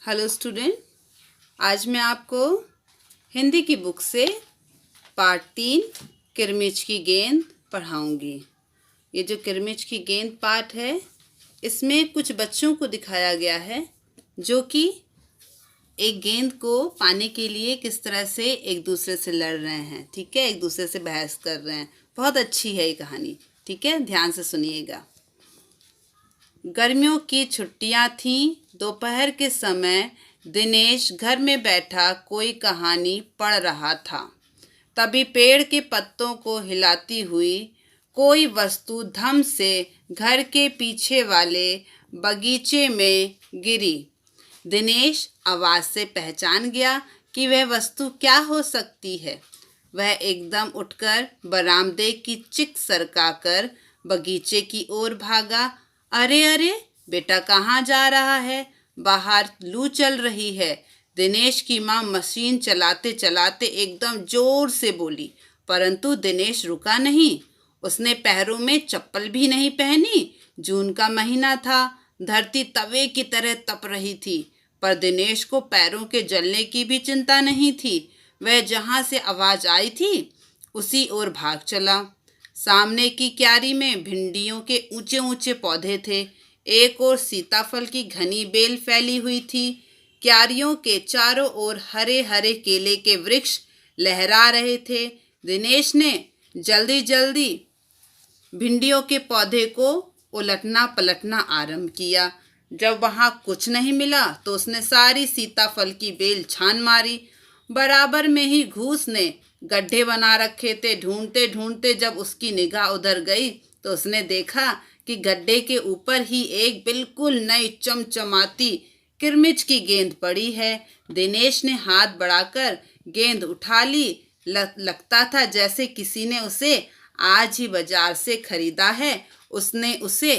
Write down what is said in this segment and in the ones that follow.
Hello student, आज मैं आपको हिंदी की बुक से पार्ट 3 किरमिच की गेंद पढ़ाऊंगी। ये जो किरमिच की गेंद पार्ट है, इसमें कुछ बच्चों को दिखाया गया है जो कि एक गेंद को पाने के लिए किस तरह से एक दूसरे से लड़ रहे हैं। ठीक है, एक दूसरे से बहस कर रहे हैं। बहुत अच्छी है ये कहानी। ठीक है, ध्यान से सुनिएगा। गर्मियों की छुट्टियां थीं। दोपहर के समय दिनेश घर में बैठा कोई कहानी पढ़ रहा था। तभी पेड़ के पत्तों को हिलाती हुई कोई वस्तु धम से घर के पीछे वाले बगीचे में गिरी। दिनेश आवाज़ से पहचान गया कि वह वस्तु क्या हो सकती है। वह एकदम उठकर बरामदे की चिक सरकाकर बगीचे की ओर भागा। अरे अरे बेटा, कहाँ जा रहा है? बाहर लू चल रही है। दिनेश की माँ मशीन चलाते चलाते एकदम जोर से बोली, परंतु दिनेश रुका नहीं। उसने पैरों में चप्पल भी नहीं पहनी। जून का महीना था। धरती तवे की तरह तप रही थी, पर दिनेश को पैरों के जलने की भी चिंता नहीं थी। वह जहाँ से आवाज़ आई थी उसी ओर भाग चला। सामने की क्यारी में भिंडियों के ऊंचे ऊंचे पौधे थे। एक ओर सीताफल की घनी बेल फैली हुई थी। क्यारियों के चारों ओर हरे हरे केले के वृक्ष लहरा रहे थे। दिनेश ने जल्दी जल्दी भिंडियों के पौधे को उलटना पलटना आरंभ किया। जब वहां कुछ नहीं मिला तो उसने सारी सीताफल की बेल छान मारी। बराबर में ही घूस ने गड्ढे बना रखे थे। ढूंढते ढूंढते जब उसकी निगाह उधर गई तो उसने देखा कि गड्ढे के ऊपर ही एक बिल्कुल नई चमचमाती किरमिच की गेंद पड़ी है। दिनेश ने हाथ बढ़ाकर गेंद उठा ली। लगता था जैसे किसी ने उसे आज ही बाजार से खरीदा है। उसने उसे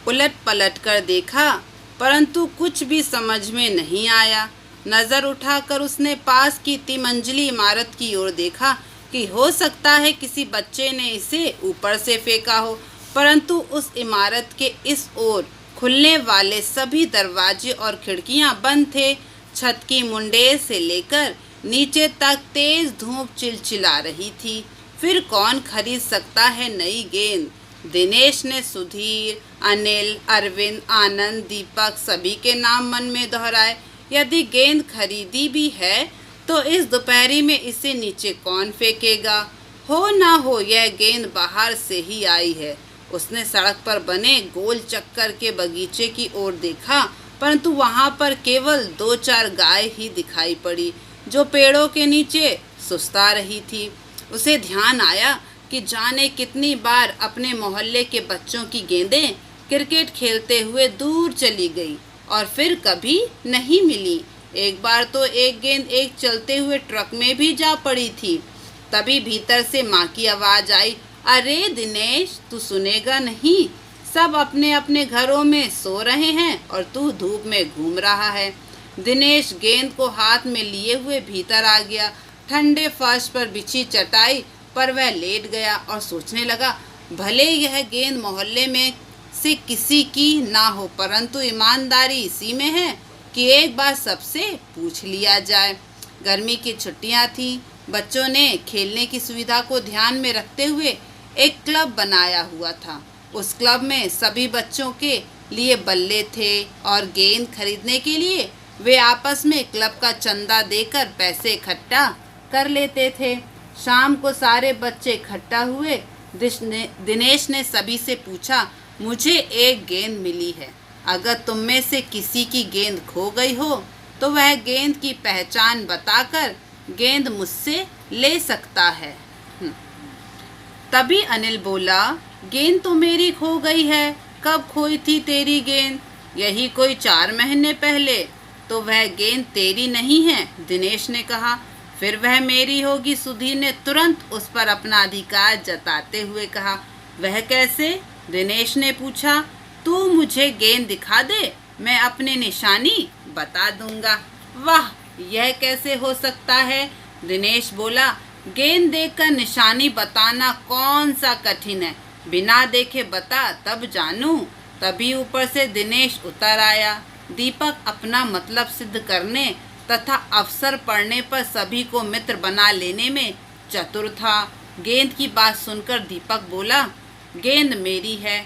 उलट पलट कर देखा, परंतु कुछ भी समझ में नहीं आया। नज़र उठाकर उसने पास की तिमंजिली इमारत की ओर देखा कि हो सकता है किसी बच्चे ने इसे ऊपर से फेंका हो, परंतु उस इमारत के इस ओर खुलने वाले सभी दरवाजे और खिड़कियां बंद थे। छत की मुंडेर से लेकर नीचे तक तेज धूप चिलचिला रही थी। फिर कौन खरीद सकता है नई गेंद? दिनेश ने सुधीर, अनिल, अरविंद, आनंद, दीपक सभी के नाम मन में दोहराए। यदि गेंद खरीदी भी है तो इस दोपहरी में इसे नीचे कौन फेंकेगा? हो ना हो यह गेंद बाहर से ही आई है। उसने सड़क पर बने गोल चक्कर के बगीचे की ओर देखा, परंतु वहां पर केवल 2-4 गाय ही दिखाई पड़ी जो पेड़ों के नीचे सुस्ता रही थी। उसे ध्यान आया कि जाने कितनी बार अपने मोहल्ले के बच्चों की गेंदें क्रिकेट खेलते हुए दूर चली गई और फिर कभी नहीं मिली। एक बार तो एक गेंद एक चलते हुए ट्रक में भी जा पड़ी थी। तभी भीतर से माँ की आवाज़ आई, अरे दिनेश, तू सुनेगा नहीं? सब अपने अपने घरों में सो रहे हैं और तू धूप में घूम रहा है। दिनेश गेंद को हाथ में लिए हुए भीतर आ गया। ठंडे फर्श पर बिछी चटाई पर वह लेट गया और सोचने लगा, भले यह गेंद मोहल्ले में से किसी की ना हो, परंतु ईमानदारी इसी में है कि एक बार सबसे पूछ लिया जाए। गर्मी की छुट्टियां थी। बच्चों ने खेलने की सुविधा को ध्यान में रखते हुए एक क्लब बनाया हुआ था। उस क्लब में सभी बच्चों के लिए बल्ले थे और गेंद खरीदने के लिए वे आपस में क्लब का चंदा देकर पैसे इकट्ठा कर लेते थे। शाम को सारे बच्चे इकट्ठा हुए। दिनेश ने सभी से पूछा, मुझे एक गेंद मिली है। अगर तुम में से किसी की गेंद खो गई हो तो वह गेंद की पहचान बताकर गेंद मुझसे ले सकता है। तभी अनिल बोला, गेंद तो मेरी खो गई है। कब खोई थी तेरी गेंद? यही कोई 4 महीने पहले। तो वह गेंद तेरी नहीं है, दिनेश ने कहा। फिर वह मेरी होगी, सुधीर ने तुरंत उस पर अपना अधिकार जताते हुए कहा। वह कैसे? दिनेश ने पूछा। तू मुझे गेंद दिखा दे, मैं अपनी निशानी बता दूंगा। वाह, यह कैसे हो सकता है? दिनेश बोला, गेंद देखकर निशानी बताना कौन सा कठिन है? बिना देखे बता तब जानूं। तभी ऊपर से दिनेश उतर आया। दीपक अपना मतलब सिद्ध करने तथा अवसर पड़ने पर सभी को मित्र बना लेने में चतुर था। गेंद की बात सुनकर दीपक बोला, गेंद मेरी है।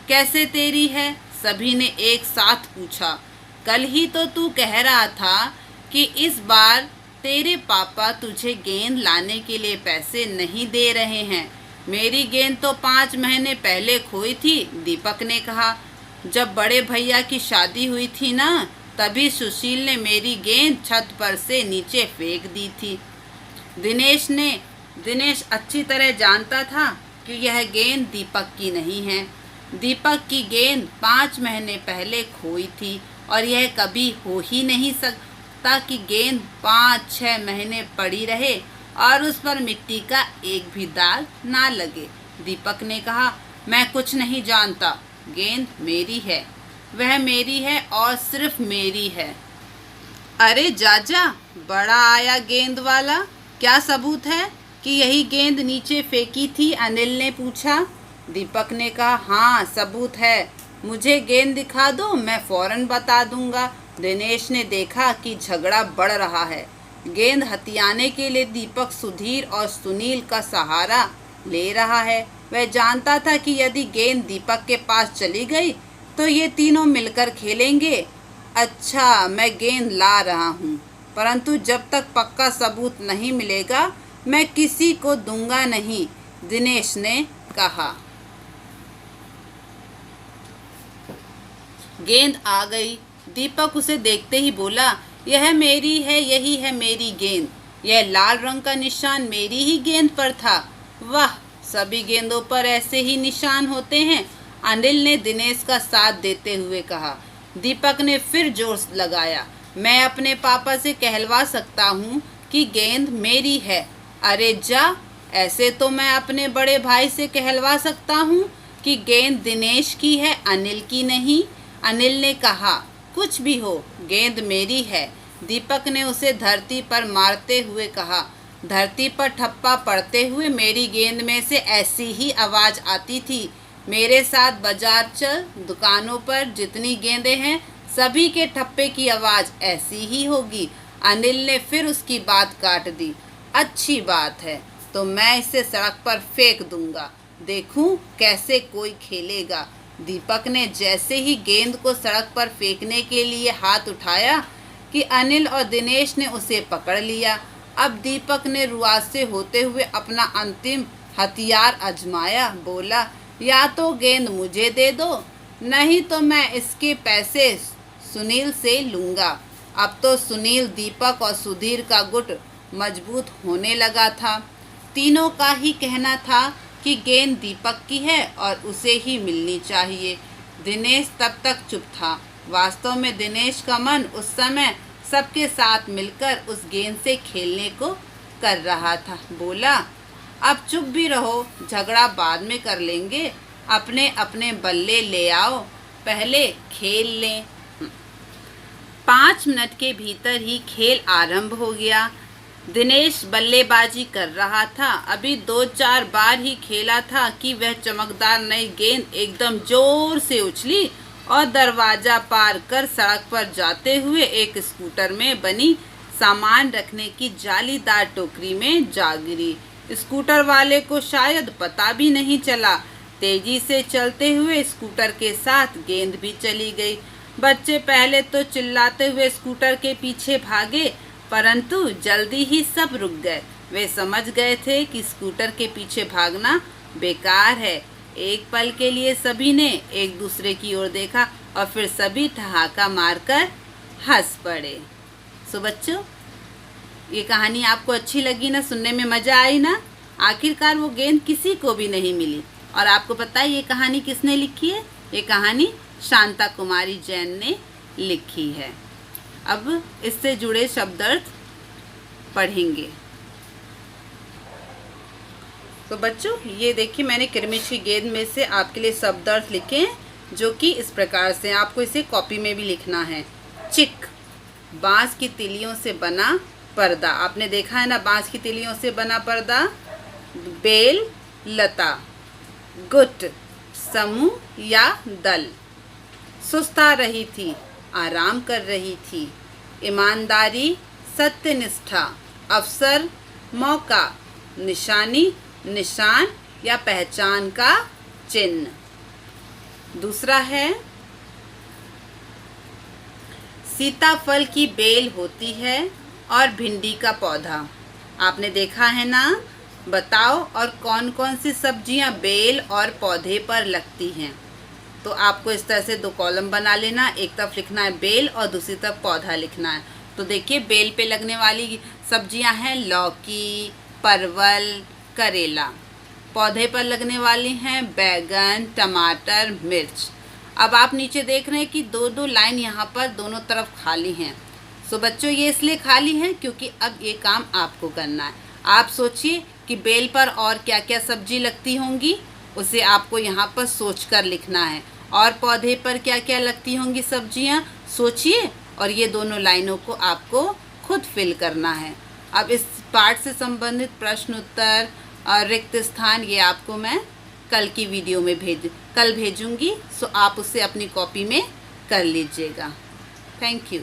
कैसे तेरी है? सभी ने एक साथ पूछा। कल ही तो तू कह रहा था कि इस बार तेरे पापा तुझे गेंद लाने के लिए पैसे नहीं दे रहे हैं। मेरी गेंद तो 5 महीने पहले खोई थी, दीपक ने कहा। जब बड़े भैया की शादी हुई थी ना, तभी सुशील ने मेरी गेंद छत पर से नीचे फेंक दी थी। दिनेश अच्छी तरह जानता था कि यह गेंद दीपक की नहीं है। दीपक की गेंद 5 महीने पहले खोई थी और यह कभी हो ही नहीं सकता कि गेंद 5-6 महीने पड़ी रहे और उस पर मिट्टी का एक भी दाग ना लगे। दीपक ने कहा, मैं कुछ नहीं जानता, गेंद मेरी है, वह मेरी है और सिर्फ मेरी है। अरे जाजा, बड़ा आया गेंद वाला, क्या सबूत है कि यही गेंद नीचे फेंकी थी? अनिल ने पूछा। दीपक ने कहा, हाँ सबूत है, मुझे गेंद दिखा दो, मैं फौरन बता दूंगा। दिनेश ने देखा कि झगड़ा बढ़ रहा है। गेंद हथियाने के लिए दीपक सुधीर और सुनील का सहारा ले रहा है। वह जानता था कि यदि गेंद दीपक के पास चली गई तो ये तीनों मिलकर खेलेंगे। अच्छा, मैं गेंद ला रहा हूँ, परंतु जब तक पक्का सबूत नहीं मिलेगा मैं किसी को दूंगा नहीं, दिनेश ने कहा। गेंद आ गई। दीपक उसे देखते ही बोला, यह मेरी है, यही है मेरी गेंद। यह लाल रंग का निशान मेरी ही गेंद पर था। वाह, सभी गेंदों पर ऐसे ही निशान होते हैं, अनिल ने दिनेश का साथ देते हुए कहा। दीपक ने फिर जोर लगाया, मैं अपने पापा से कहलवा सकता हूँ कि गेंद मेरी है। अरे जा, ऐसे तो मैं अपने बड़े भाई से कहलवा सकता हूँ कि गेंद दिनेश की है, अनिल की नहीं। अनिल ने कहा, कुछ भी हो, गेंद मेरी है। दीपक ने उसे धरती पर मारते हुए कहा। धरती पर ठप्पा पड़ते हुए मेरी गेंद में से ऐसी ही आवाज़ आती थी। मेरे साथ बाजार चल, दुकानों पर जितनी गेंदें हैं सभी के ठप्पे की आवाज़ ऐसी ही होगी। अनिल ने फिर उसकी बात काट दी। अच्छी बात है, तो मैं इसे सड़क पर फेंक दूंगा, देखूं कैसे कोई खेलेगा। दीपक ने जैसे ही गेंद को सड़क पर फेंकने के लिए हाथ उठाया कि अनिल और दिनेश ने उसे पकड़ लिया। अब दीपक ने रुआब से होते हुए अपना अंतिम हथियार आजमाया। बोला, या तो गेंद मुझे दे दो, नहीं तो मैं इसके पैसे सुनील से लूँगा। अब तो सुनील, दीपक और सुधीर का गुट मजबूत होने लगा था। तीनों का ही कहना था कि गेंद दीपक की है और उसे ही मिलनी चाहिए। दिनेश तब तक चुप था। वास्तव में दिनेश का मन उस समय सबके साथ मिलकर उस गेंद से खेलने को कर रहा था। बोला, अब चुप भी रहो, झगड़ा बाद में कर लेंगे, अपने अपने बल्ले ले आओ, पहले खेल लें। 5 मिनट के भीतर ही खेल आरंभ हो गया। दिनेश बल्लेबाजी कर रहा था। अभी 2-4 बार ही खेला था कि वह चमकदार नई गेंद एकदम जोर से उछली और दरवाजा पार कर सड़क पर जाते हुए एक स्कूटर में बनी सामान रखने की जालीदार टोकरी में जा गिरी। स्कूटर वाले को शायद पता भी नहीं चला। तेजी से चलते हुए स्कूटर के साथ गेंद भी चली गई। बच्चे पहले तो चिल्लाते हुए स्कूटर के पीछे भागे, परंतु जल्दी ही सब रुक गए। वे समझ गए थे कि स्कूटर के पीछे भागना बेकार है। एक पल के लिए सभी ने एक दूसरे की ओर देखा और फिर सभी ठहाका मारकर हंस पड़े। सो बच्चों, ये कहानी आपको अच्छी लगी ना? सुनने में मज़ा आई ना? आखिरकार वो गेंद किसी को भी नहीं मिली। और आपको पता है ये कहानी किसने लिखी है? ये कहानी शांता कुमारी जैन ने लिखी है। अब इससे जुड़े शब्दार्थ पढ़ेंगे। तो बच्चों, ये देखिए, मैंने किरमिश की गेंद में से आपके लिए शब्दार्थ लिखे हैं, जो कि इस प्रकार से आपको इसे कॉपी में भी लिखना है। चिक, बांस की तिलियों से बना पर्दा, आपने देखा है ना, बांस की तिलियों से बना पर्दा। बेल, लता। गुट, समूह या दल। सुस्ता रही थी, आराम कर रही थी। ईमानदारी, सत्यनिष्ठा, अवसर, मौका, निशानी, निशान या पहचान का चिन्ह। दूसरा है, सीताफल की बेल होती है और भिंडी का पौधा। आपने देखा है ना? बताओ और कौन कौन सी सब्जियां बेल और पौधे पर लगती हैं। तो आपको इस तरह से 2 कॉलम बना लेना, एक तरफ लिखना है बेल और दूसरी तरफ पौधा लिखना है। तो देखिए, बेल पे लगने वाली सब्जियां हैं लौकी, परवल, करेला। पौधे पर लगने वाली हैं बैगन, टमाटर, मिर्च। अब आप नीचे देख रहे हैं कि 2-2 लाइन यहाँ पर दोनों तरफ खाली हैं। सो बच्चों, ये इसलिए खाली हैं क्योंकि अब ये काम आपको करना है। आप सोचिए कि बेल पर और क्या क्या सब्जी लगती होंगी, उसे आपको यहाँ पर सोच कर लिखना है। और पौधे पर क्या क्या लगती होंगी सब्जियाँ, सोचिए, और ये दोनों लाइनों को आपको खुद फिल करना है। अब इस पाठ से संबंधित प्रश्न उत्तर और रिक्त स्थान ये आपको मैं कल की वीडियो में कल भेजूंगी। सो आप उसे अपनी कॉपी में कर लीजिएगा। Thank you.